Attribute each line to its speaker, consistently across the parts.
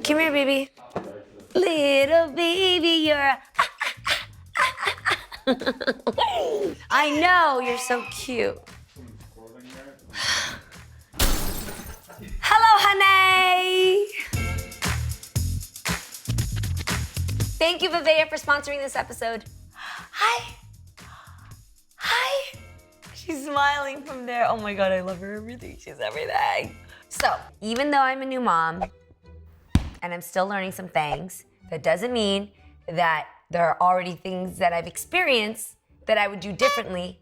Speaker 1: Come here, baby. Little baby, you're a... I know, you're so cute. Hello, Hunnay. Thank you, Vivea, for sponsoring this episode. Hi. Hi. She's smiling from there. Oh my God, I love her everything. She's everything. So, even though I'm a new mom and I'm still learning some things, that doesn't mean that there are already things that I've experienced that I would do differently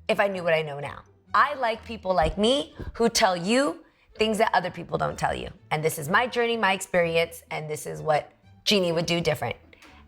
Speaker 1: if I knew what I know now. I like people like me who tell you things that other people don't tell you. And this is my journey, my experience, and this is what Jeannie would do different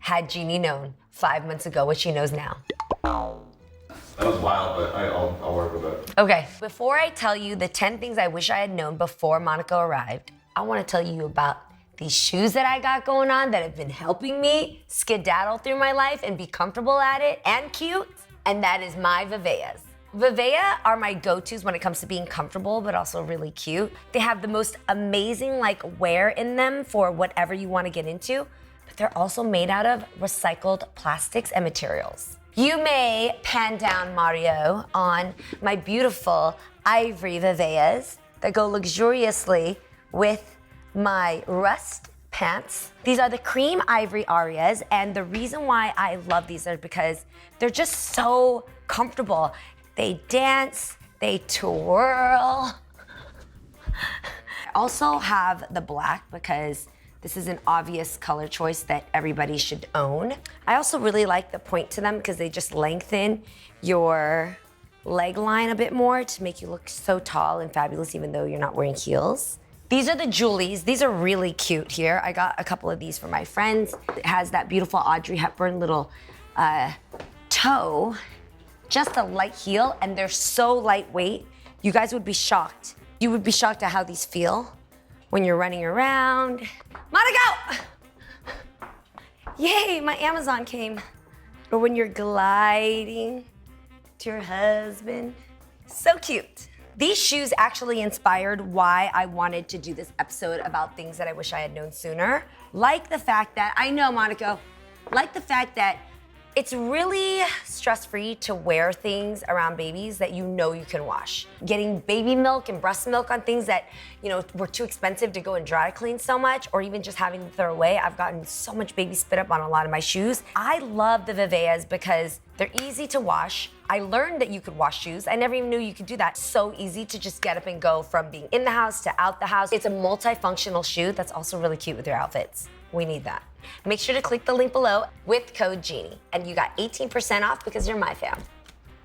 Speaker 1: had Jeannie known 5 months ago what she knows now.
Speaker 2: That was wild, but I'll work with it.
Speaker 1: Okay, before I tell you the 10 things I wish I had known before Monaco arrived, I want to tell you about these shoes that I got going on that have been helping me skedaddle through my life and be comfortable at it and cute, and that is my Viveas. Vivea are my go-tos when it comes to being comfortable, but also really cute. They have the most amazing wear in them for whatever you want to get into, but they're also made out of recycled plastics and materials. You may pan down, Mario, on my beautiful ivory Viveas that go luxuriously with my rust pants. These are the cream ivory arias, and the reason why I love these is because they're just so comfortable. They dance, they twirl. I also have the black because this is an obvious color choice that everybody should own. I also really like the point to them because they just lengthen your leg line a bit more to make you look so tall and fabulous even though you're not wearing heels. These are the Julies. These are really cute here. I got a couple of these for my friends. It has that beautiful Audrey Hepburn little toe, just a light heel, and they're so lightweight. You guys would be shocked. You would be shocked at how these feel when you're running around. Monaco! Yay, my Amazon came. Or when you're gliding to your husband. So cute. These shoes actually inspired why I wanted to do this episode about things that I wish I had known sooner. Like the fact that, I know, Monaco, like the fact that it's really stress-free to wear things around babies that you know you can wash. Getting baby milk and breast milk on things that, were too expensive to go and dry clean so much, or even just having to throw away. I've gotten so much baby spit up on a lot of my shoes. I love the Viveas because they're easy to wash. I learned that you could wash shoes. I never even knew you could do that. So easy to just get up and go from being in the house to out the house. It's a multifunctional shoe that's also really cute with your outfits. We need that. Make sure to click the link below with code Jeannie, and you got 18% off because you're my fam.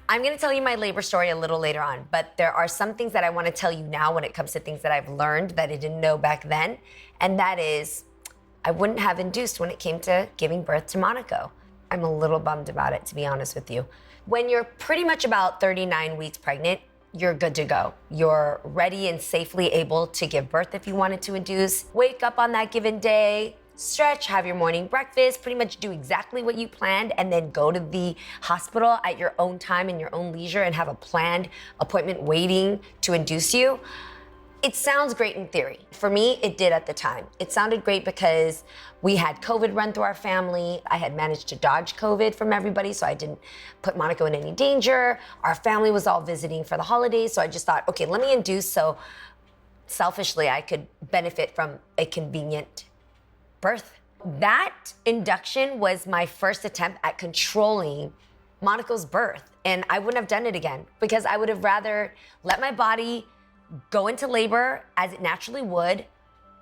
Speaker 1: I'm gonna tell you my labor story a little later on, but there are some things that I wanna tell you now when it comes to things that I've learned that I didn't know back then, and that is, I wouldn't have induced when it came to giving birth to Monaco. I'm a little bummed about it, to be honest with you. When you're pretty much about 39 weeks pregnant, you're good to go. You're ready and safely able to give birth if you wanted to induce. Wake up on that given day, stretch, have your morning breakfast, pretty much do exactly what you planned, and then go to the hospital at your own time and your own leisure and have a planned appointment waiting to induce you. It sounds great in theory. For me, it did at the time. It sounded great because we had COVID run through our family. I had managed to dodge COVID from everybody, so I didn't put Monaco in any danger. Our family was all visiting for the holidays, so I just thought, okay, let me induce so selfishly I could benefit from a convenient birth. That induction was my first attempt at controlling Monaco's birth, and I wouldn't have done it again because I would have rather let my body go into labor as it naturally would.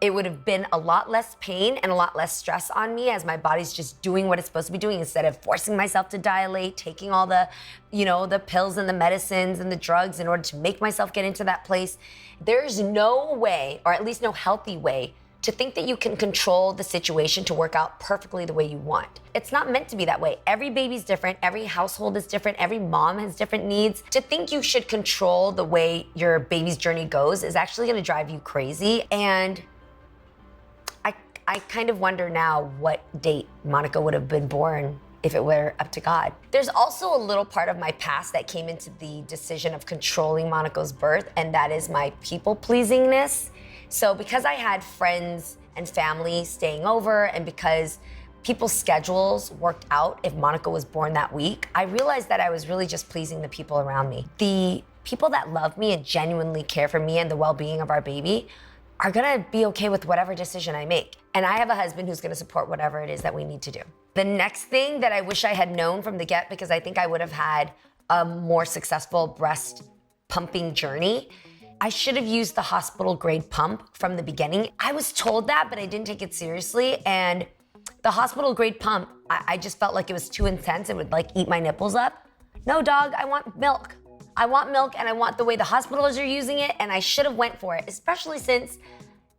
Speaker 1: It would have been a lot less pain and a lot less stress on me as my body's just doing what it's supposed to be doing instead of forcing myself to dilate, taking all the, the pills and the medicines and the drugs in order to make myself get into that place. There's no way, or at least no healthy way, to think that you can control the situation to work out perfectly the way you want. It's not meant to be that way. Every baby's different, every household is different, every mom has different needs. To think you should control the way your baby's journey goes is actually gonna drive you crazy. And I kind of wonder now what date Monaco would have been born if it were up to God. There's also a little part of my past that came into the decision of controlling Monaco's birth, and that is my people-pleasingness. So because I had friends and family staying over, and because people's schedules worked out if Monica was born that week, I realized that I was really just pleasing the people around me. The people that love me and genuinely care for me and the well-being of our baby are gonna be okay with whatever decision I make. And I have a husband who's gonna support whatever it is that we need to do. The next thing that I wish I had known from the get, because I think I would have had a more successful breast pumping journey, I should have used the hospital grade pump from the beginning. I was told that, but I didn't take it seriously. And the hospital grade pump, I just felt like it was too intense. It would like eat my nipples up. No, dog, I want milk. I want milk, and I want the way the hospitals are using it, and I should have went for it, especially since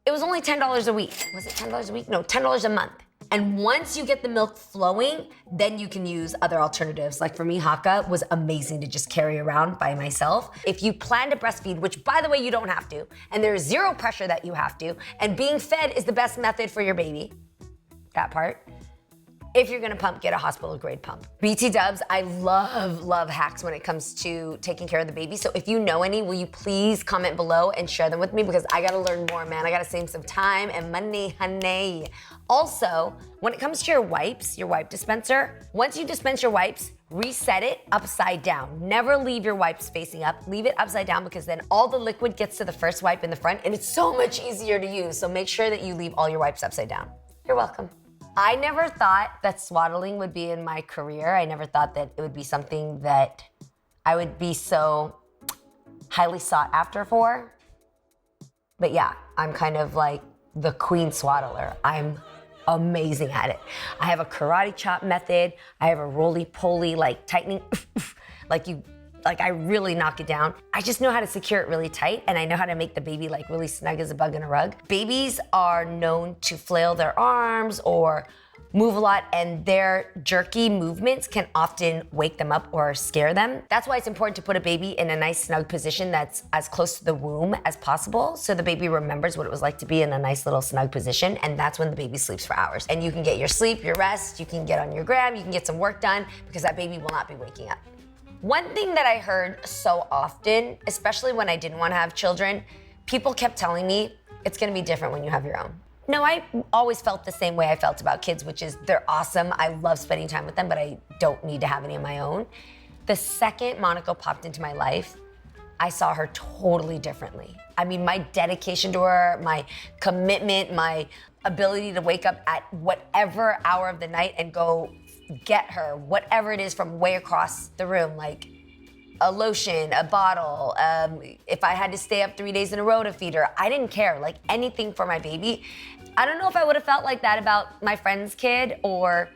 Speaker 1: it was only $10 a week. Was it $10 a week? No, $10 a month. And once you get the milk flowing, then you can use other alternatives. Like for me, Haka was amazing to just carry around by myself. If you plan to breastfeed, which by the way, you don't have to, and there's zero pressure that you have to, and being fed is the best method for your baby, that part. If you're gonna pump, get a hospital grade pump. BT dubs, I love hacks when it comes to taking care of the baby. So if you know any, will you please comment below and share them with me, because I gotta learn more, man. I gotta save some time and money, Hunnay. Also, when it comes to your wipes, your wipe dispenser, once you dispense your wipes, reset it upside down. Never leave your wipes facing up. Leave it upside down, because then all the liquid gets to the first wipe in the front, and it's so much easier to use. So make sure that you leave all your wipes upside down. You're welcome. I never thought that swaddling would be in my career. I never thought that it would be something that I would be so highly sought after for. But yeah, I'm kind of like the queen swaddler. I'm amazing at it. I have a karate chop method. I have a roly-poly, like tightening, like I really knock it down. I just know how to secure it really tight, and I know how to make the baby like really snug as a bug in a rug. Babies are known to flail their arms or move a lot, and their jerky movements can often wake them up or scare them. That's why it's important to put a baby in a nice snug position that's as close to the womb as possible, so the baby remembers what it was like to be in a nice little snug position, and that's when the baby sleeps for hours. And you can get your sleep, your rest, you can get on your gram, you can get some work done, because that baby will not be waking up. One thing that I heard so often, especially when I didn't want to have children, people kept telling me, it's gonna be different when you have your own. No, I always felt the same way I felt about kids, which is they're awesome. I love spending time with them, but I don't need to have any of my own. The second Monica popped into my life, I saw her totally differently. I mean, my dedication to her, my commitment, my ability to wake up at whatever hour of the night and go get her, whatever it is from way across the room, like a lotion, a bottle, if I had to stay up 3 days in a row to feed her, I didn't care, like anything for my baby. I don't know if I would have felt like that about my friend's kid or,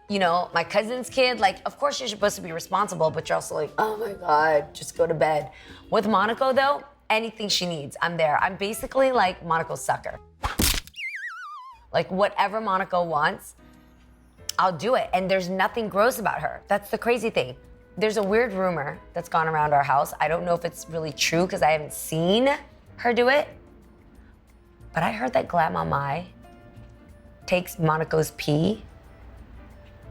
Speaker 1: you know, my cousin's kid. Like, of course you're supposed to be responsible, but you're also like, oh my God, just go to bed. With Monaco though, anything she needs, I'm there. I'm basically like Monaco's sucker. Like whatever Monaco wants, I'll do it. And there's nothing gross about her. That's the crazy thing. There's a weird rumor that's gone around our house. I don't know if it's really true because I haven't seen her do it. But I heard that Grandma Mai takes Monaco's pee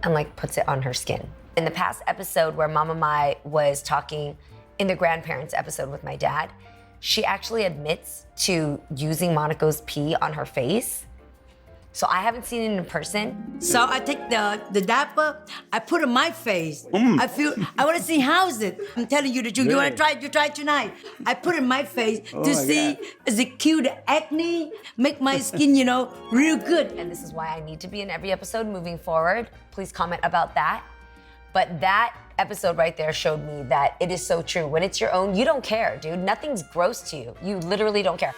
Speaker 1: and like puts it on her skin. In the past episode where Mama Mai was talking in the grandparents episode with my dad, she actually admits to using Monaco's pee on her face. So I haven't seen it in person.
Speaker 3: So I take the diaper, I put it on my face. I want to see how's it. I'm telling you the truth. You want to try it? You try it tonight. I put it in my face to see is it cute acne, make my skin, you know, real good.
Speaker 1: And this is why I need to be in every episode moving forward. Please comment about that. But that episode right there showed me that it is so true. When it's your own, you don't care, dude. Nothing's gross to you. You literally don't care.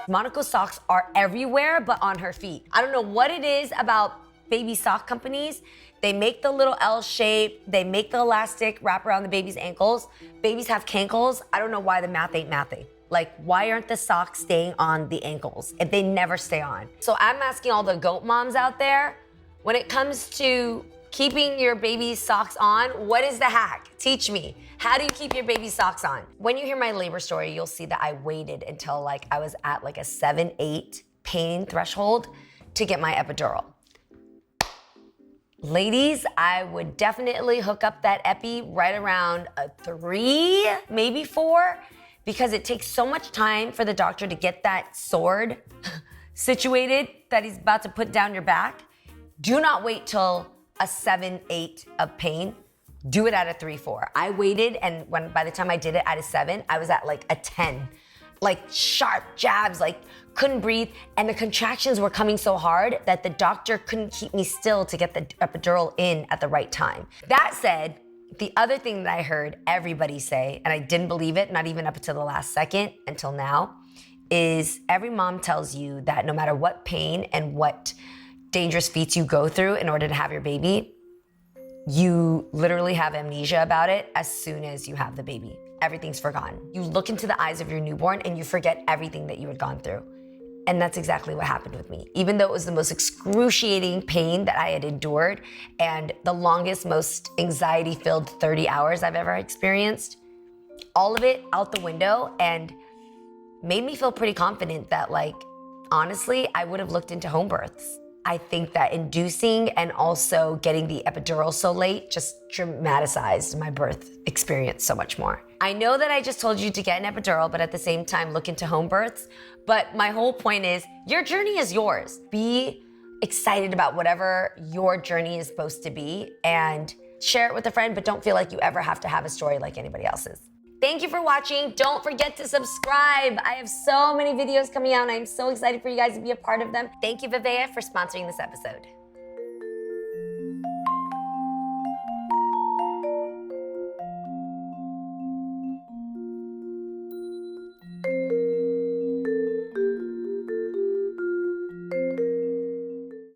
Speaker 1: Monaco's socks are everywhere but on her feet. I don't know what it is about baby sock companies. They make the little L shape, they make the elastic wrap around the baby's ankles. Babies have cankles. I don't know why the math ain't mathing. Like, why aren't the socks staying on the ankles if they never stay on? So I'm asking all the goat moms out there, when it comes to keeping your baby's socks on, what is the hack? Teach me. How do you keep your baby's socks on? When you hear my labor story, you'll see that I waited until like I was at like a 7-8 pain threshold to get my epidural. Ladies, I would definitely hook up that epi right around a 3, maybe 4, because it takes so much time for the doctor to get that sword situated that he's about to put down your back. Do not wait till a 7-8 of pain. Do it at a 3-4. I waited, and by the time I did it at a 7, I was at like a 10. Like sharp jabs, like couldn't breathe, and the contractions were coming so hard that the doctor couldn't keep me still to get the epidural in at the right time. That said, the other thing that I heard everybody say, and I didn't believe it, not even up until the last second, until now, is every mom tells you that no matter what pain and what dangerous feats you go through in order to have your baby, you literally have amnesia about it as soon as you have the baby. Everything's forgotten. You look into the eyes of your newborn and you forget everything that you had gone through. And that's exactly what happened with me. Even though it was the most excruciating pain that I had endured and the longest, most anxiety-filled 30 hours I've ever experienced, all of it out the window, and made me feel pretty confident that, like, honestly, I would have looked into home births. I think that inducing and also getting the epidural so late just dramatized my birth experience so much more. I know that I just told you to get an epidural, but at the same time, look into home births. But my whole point is, your journey is yours. Be excited about whatever your journey is supposed to be and share it with a friend, but don't feel like you ever have to have a story like anybody else's. Thank you for watching. Don't forget to subscribe. I have so many videos coming out and I'm so excited for you guys to be a part of them. Thank you, Vivea, for sponsoring this episode.